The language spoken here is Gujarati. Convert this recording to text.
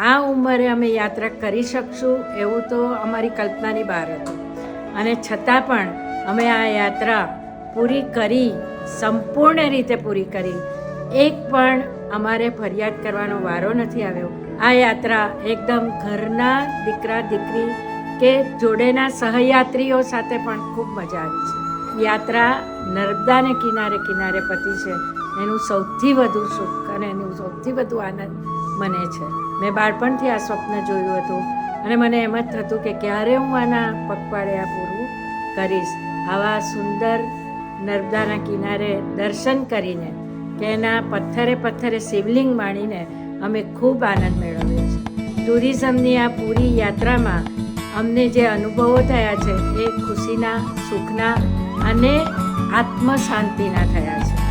આ ઉંમરે અમે યાત્રા કરી શકશું એવું તો અમારી કલ્પનાની બહાર હતું, અને છતાં પણ અમે આ યાત્રા પૂરી કરી, સંપૂર્ણ રીતે પૂરી કરી. એક પણ અમારે ફરિયાદ કરવાનો વારો નથી આવ્યો. આ યાત્રા એકદમ ઘરના દીકરા દીકરી કે જોડેના સહયાત્રીઓ સાથે પણ ખૂબ મજા આવી છે. યાત્રા નર્મદાને કિનારે કિનારે પતી છે, એનું સૌથી વધુ સુખ અને એનું સૌથી વધુ આનંદ મને છે. મેં બાળપણથી આ સ્વપ્ન જોયું હતું અને મને એમ જ થતું કે ક્યારે હું આના પગપાળે આ પૂરું કરીશ. આવા સુંદર નર્મદાના કિનારે દર્શન કરીને કે એના પથ્થરે પથ્થરે શિવલિંગ માણીને અમે ખૂબ આનંદ મેળવ્યો છે. ટુરિઝમની આ પૂરી યાત્રામાં અમને જે અનુભવો થયા છે એ ખુશીના, સુખના અને આત્મ શાંતિના થયા છે.